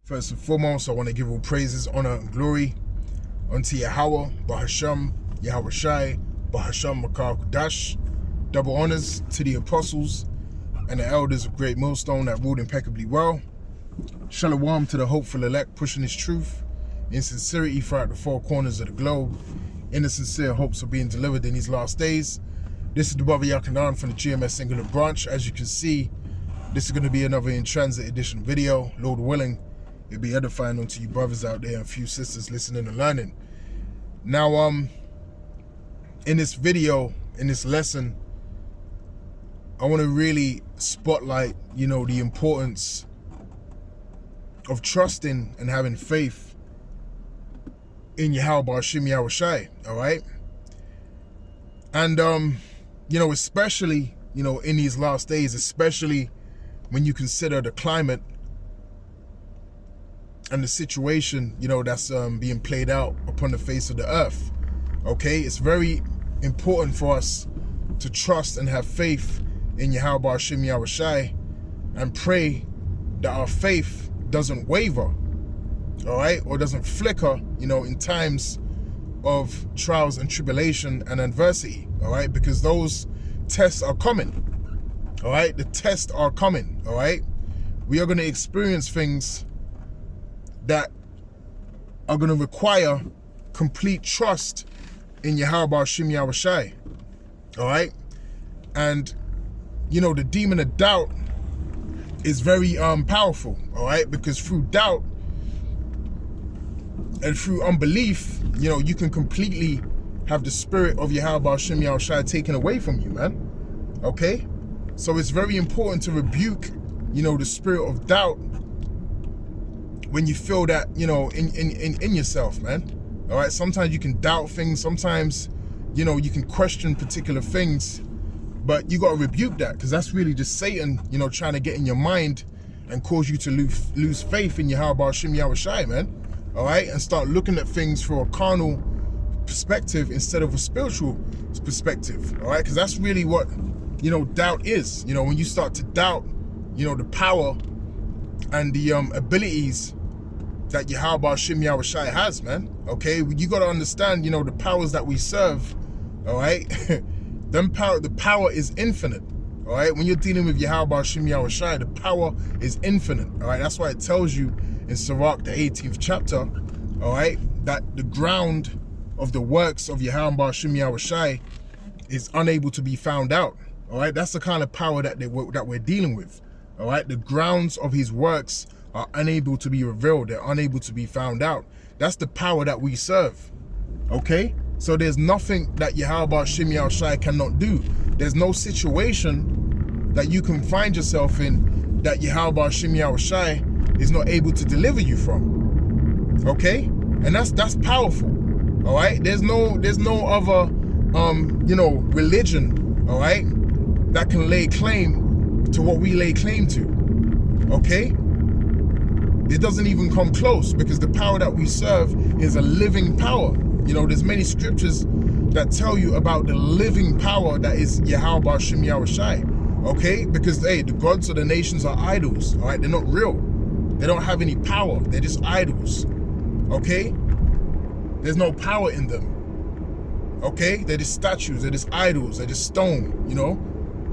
First and foremost, I want to give all praises, honor, and glory unto Yahweh, Bahasham, Yahweh Shai, Bahasham Makar Kudash. Double honors to the apostles and the elders of Great Millstone that ruled impeccably well. Shalom to the hopeful elect pushing his truth in sincerity throughout the four corners of the globe, in the sincere hopes of being delivered in these last days. This is the brother Yakanan from the GMS Singular Branch. As you can see, this is going to be another in transit edition video. Lord willing, it'll be edifying unto you brothers out there and a few sisters listening and learning. Now, in this video, in this lesson, I want to really spotlight, the importance of trusting and having faith in Yahweh Hashem Yahweh Shai, all right? And, especially, in these last days, especially when you consider the climate and the situation, that's being played out upon the face of the earth, okay? It's very important for us to trust and have faith in Yahweh Hashem Yahweh Shai and pray that our faith doesn't waver, all right, or doesn't flicker, in times of trials and tribulation and adversity, all right, because those tests are coming, all right, the tests are coming, all right. We are going to experience things that are going to require complete trust in Yahweh Hashem Yahweh Shai, all right, and the demon of doubt is very powerful, all right, because through doubt and through unbelief, you can completely have the spirit of Yahweh Hashem Yahweh Shai taken away from you, man, okay? So it's very important to rebuke, the spirit of doubt when you feel that, in yourself, man, all right? Sometimes you can doubt things, sometimes, you can question particular things, but you got to rebuke that, because that's really just Satan, trying to get in your mind and cause you to lose faith in Yahweh Hashem Yahweh Shai, man, all right? And start looking at things from a carnal perspective instead of a spiritual perspective, all right? Because that's really what, doubt is. When you start to doubt, the power and the abilities that Yahweh Hashem Yahweh Shai has, man, okay? You got to understand, the powers that we serve, all right? The power is infinite, all right? When you're dealing with Yahweh Hashem Yahweh Shai, the power is infinite, all right? That's why it tells you in Sirach, the 18th chapter, all right, that the ground of the works of Yahweh Hashem Yahweh Shai is unable to be found out, all right? That's the kind of power that we're dealing with, all right? The grounds of his works are unable to be revealed. They're unable to be found out. That's the power that we serve, okay? So there's nothing that Yahweh Hashem Yahweh Shai cannot do. There's no situation that you can find yourself in that Yahweh Hashem Yahweh Shai is not able to deliver you from, okay? And that's powerful, all right? There's no other, religion, all right, that can lay claim to what we lay claim to, okay? It doesn't even come close, because the power that we serve is a living power. There's many scriptures that tell you about the living power that is Yahweh Hashem Yahweh Shai, okay? Because, hey, the gods of the nations are idols, all right? They're not real. They don't have any power. They're just idols, okay? There's no power in them, okay? They're just statues. They're just idols. They're just stone,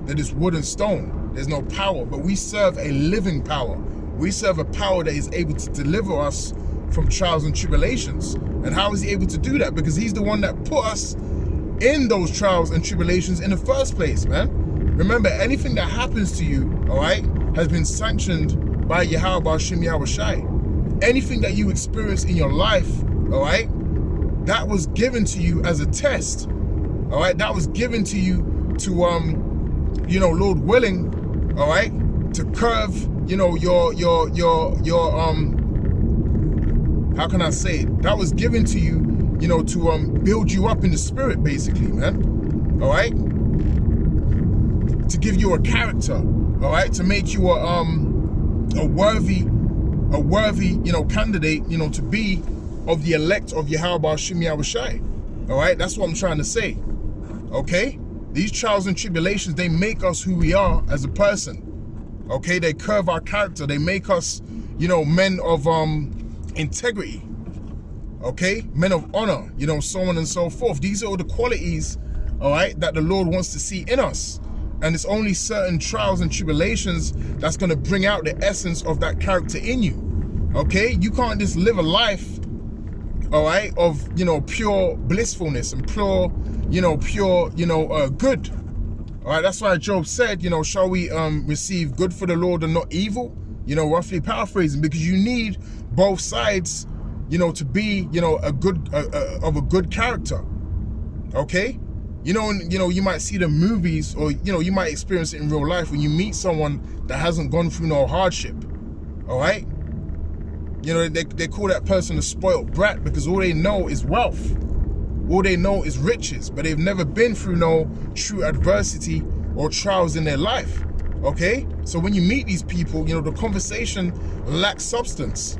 They're just wood and stone. There's no power, but we serve a living power. We serve a power that is able to deliver us from trials and tribulations. And how is he able to do that? Because he's the one that put us in those trials and tribulations in the first place, man. Remember, anything that happens to you, all right, has been sanctioned by Yahweh Hashem Yahweh Shai. Anything that you experience in your life, all right, that was given to you as a test, all right? That was given to you to, Lord willing, all right, to curve, how can I say it? That was given to you, to build you up in the spirit, basically, man. All right? To give you a character, all right? To make you a worthy, candidate, to be of the elect of Yahweh Hashem Yahweh Shai. All right? That's what I'm trying to say. Okay? These trials and tribulations, they make us who we are as a person. Okay? They curve our character. They make us, you know, men of integrity, okay, men of honor, you know, so on and so forth. These are all the qualities, all right, that the Lord wants to see in us. And it's only certain trials and tribulations that's going to bring out the essence of that character in you, okay? You can't just live a life, all right, of, you know, pure blissfulness and pure, good. All right, that's why Job said, you know, shall we receive good for the Lord and not evil? You know, roughly paraphrasing, because you need both sides, you know, to be, you know, of a good character, okay? You know, you might see the movies, or, you know, you might experience it in real life when you meet someone that hasn't gone through no hardship, all right? You know, they call that person a spoiled brat because all they know is wealth. All they know is riches, but they've never been through no true adversity or trials in their life, okay? So when you meet these people, you know, the conversation lacks substance.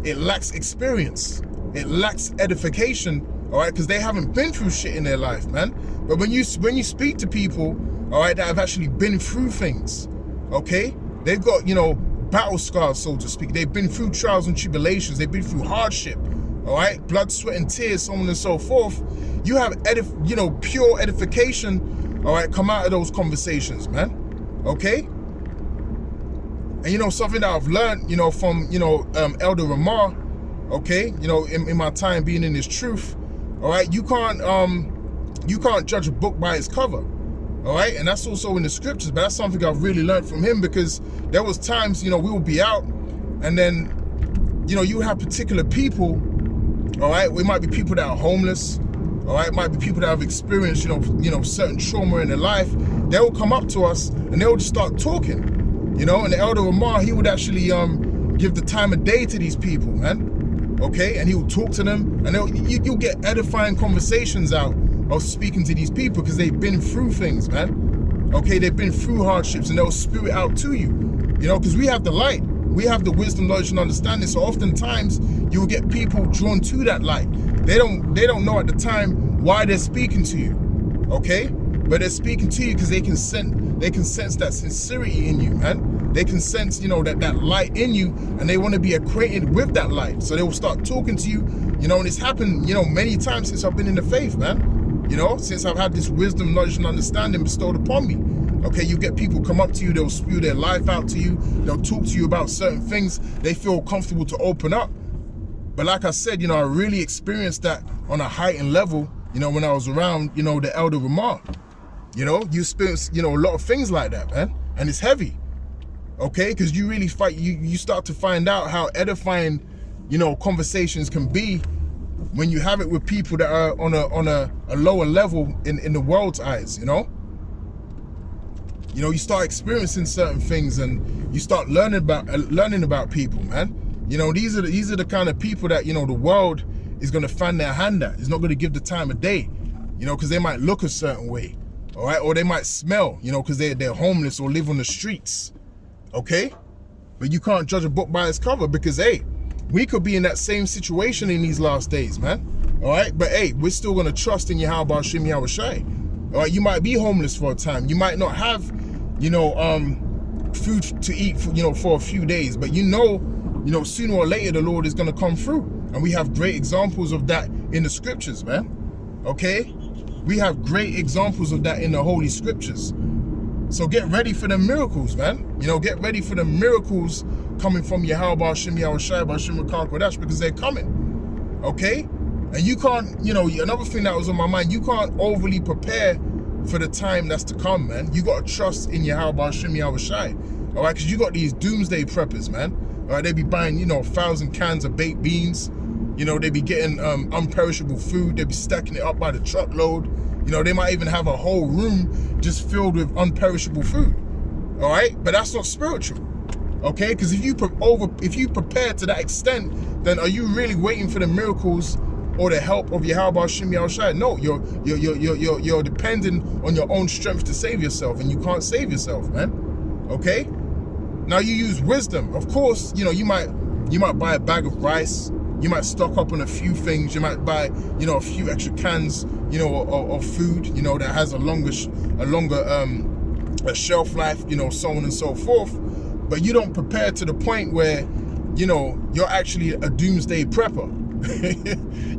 It lacks experience. It lacks edification, all right? Because they haven't been through shit in their life, man. But when you speak to people, all right, that have actually been through things, okay? They've got, you know, battle scars, so to speak. They've been through trials and tribulations. They've been through hardship, all right? Blood, sweat, and tears, so on and so forth. You have, pure edification, all right, come out of those conversations, man, okay? And, you know, something that I've learned, you know, from, you know, Elder Ramar, okay, you know, in my time being in this truth, all right, you can't judge a book by its cover, all right? And that's also in the scriptures, but that's something I've really learned from him, because there was times, you know, we would be out, and then, you know, you have particular people, all right? It might be people that are homeless, all right? It might be people that have experienced, you know, certain trauma in their life. They will come up to us and they will just start talking, you know? And the Elder Ramar, he would actually give the time of day to these people, man, okay? And he would talk to them, and you'll get edifying conversations out of speaking to these people, because they've been through things, man, okay? They've been through hardships, and they'll spew it out to you, you know, because we have the light. We have the wisdom, knowledge, and understanding. So oftentimes you will get people drawn to that light. They don't know at the time why they're speaking to you, okay? But they're speaking to you because they can sense that sincerity in you, man. They can sense, you know, that light in you, and they want to be acquainted with that light. So they will start talking to you, you know, and it's happened, you know, many times since I've been in the faith, man. You know, since I've had this wisdom, knowledge, and understanding bestowed upon me. Okay, you get people come up to you, they'll spew their life out to you, they'll talk to you about certain things they feel comfortable to open up. But like I said, you know, I really experienced that on a heightened level, you know, when I was around, you know, the Elder Ramar. You know, you experience, you know, a lot of things like that, man. And it's heavy, okay? Because you really you start to find out how edifying, you know, conversations can be when you have it with people that are on a lower level in the world's eyes, you know? You know, you start experiencing certain things, and you start learning about people, man. You know, these are the kind of people that, you know, the world is going to fan their hand at. It's not going to give the time of day, you know, because they might look a certain way, all right? Or they might smell, you know, because they're homeless or live on the streets, okay? But you can't judge a book by its cover, because, hey, we could be in that same situation in these last days, man, all right? But, hey, we're still going to trust in Yahweh Hashem Yahweh Shai. All right, you might be homeless for a time. You might not have, you know, food to eat, for, you know, for a few days. But you know, sooner or later the Lord is going to come through. And we have great examples of that in the scriptures, man. Okay? We have great examples of that in the Holy Scriptures. So get ready for the miracles, man. You know, get ready for the miracles coming from Yahweh Hashem Yahweh Shai B'Hashem Kodesh, because they're coming. Okay? And you can't, you know, another thing that was on my mind, you can't overly prepare for the time that's to come, man. You got to trust in Yahweh Hashem Yahweh Shai, all right? Because you got these doomsday preppers, man. All right, they be buying, you know, 1,000 cans of baked beans. You know, they be getting unperishable food. They be stacking it up by the truckload. You know, they might even have a whole room just filled with unperishable food, all right? But that's not spiritual, okay? Because if you prepare to that extent, then are you really waiting for the miracles or the help of Yahweh Hashem Yahweh Shai? No, you're dependent on your own strength to save yourself, and you can't save yourself, man. Okay? Now you use wisdom. Of course, you know, you might buy a bag of rice, you might stock up on a few things, you might buy, you know, a few extra cans, you know, of food, you know, that has a longer shelf life, you know, so on and so forth. But you don't prepare to the point where, you know, you're actually a doomsday prepper.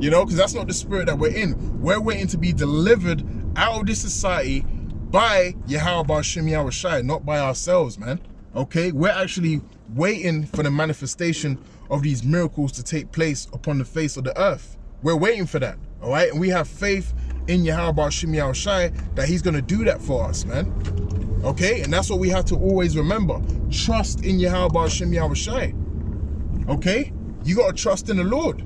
You know, because that's not the spirit that we're in. We're waiting to be delivered out of this society by Yahweh Ba'ashem Yahushai, not by ourselves, man. Okay, we're actually waiting for the manifestation of these miracles to take place upon the face of the earth. We're waiting for that, all right? And we have faith in Yahweh Ba'ashem Yahushai that he's going to do that for us, man. Okay, and that's what we have to always remember. Trust in Yahweh Ba'ashem Yahushai. Okay, you got to trust in the Lord.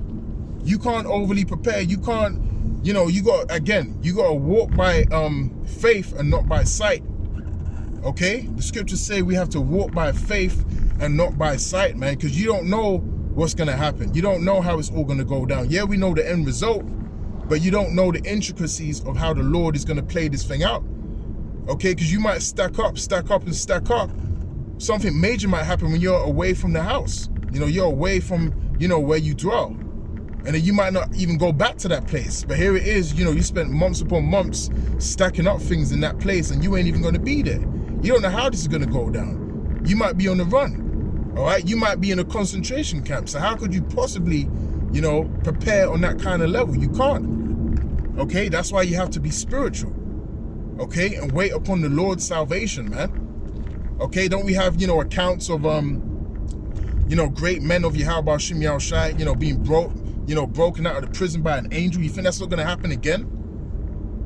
You can't overly prepare. You can't, you know, you got to walk by faith and not by sight. Okay, the scriptures say we have to walk by faith and not by sight, man, because you don't know what's going to happen. You don't know how it's all going to go down. Yeah, we know the end result, but you don't know the intricacies of how the Lord is going to play this thing out. Okay, because you might stack up. Something major might happen when you're away from the house. You know, you're away from, you know, where you dwell. And then you might not even go back to that place. But here it is, you know, you spent months upon months stacking up things in that place and you ain't even going to be there. You don't know how this is going to go down. You might be on the run, all right? You might be in a concentration camp. So how could you possibly, you know, prepare on that kind of level? You can't, okay? That's why you have to be spiritual, okay? And wait upon the Lord's salvation, man. Okay, don't we have, you know, accounts of, you know, great men of Yahweh Ba'ashem Yahushai, you know, being broken out of the prison by an angel? You think that's not going to happen again?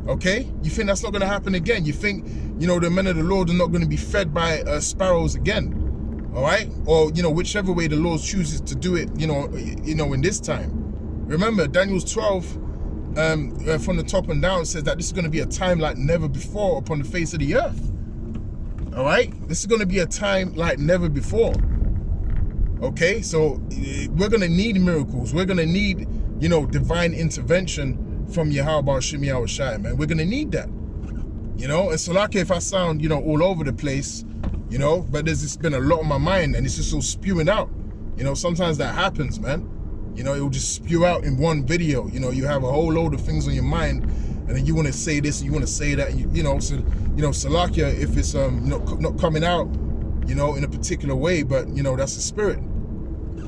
Okay, you think that's not going to happen again? You think, you know, the men of the Lord are not going to be fed by sparrows again? All right, or, you know, whichever way the Lord chooses to do it, you know, in this time. Remember, Daniel 12, from the top and down, says that this is going to be a time like never before upon the face of the earth. All right, this is going to be a time like never before. Okay, so we're going to need miracles. We're going to need, you know, divine intervention from Yahweh Ba'ashem Yahushai, man. We're going to need that, you know. And so, like, if I sound, you know, all over the place, you know, but there's just been a lot on my mind and it's just all spewing out. You know, sometimes that happens, man. You know, it will just spew out in one video. You know, you have a whole load of things on your mind and then you want to say this and you want to say that. And you know, so, you know, Salakia, if it's not coming out, you know, in a particular way, but, you know, that's the spirit.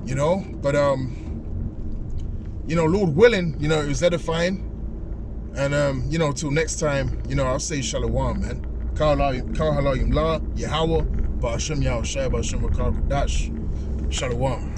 You know, but you know, Lord willing, you know, it was edifying. And you know, till next time, you know, I'll say Shalom, man. Kal halayim la, Yahweh, Ba'ashem Yahushai, Ba'ashem Rakar Kadash. Shalom.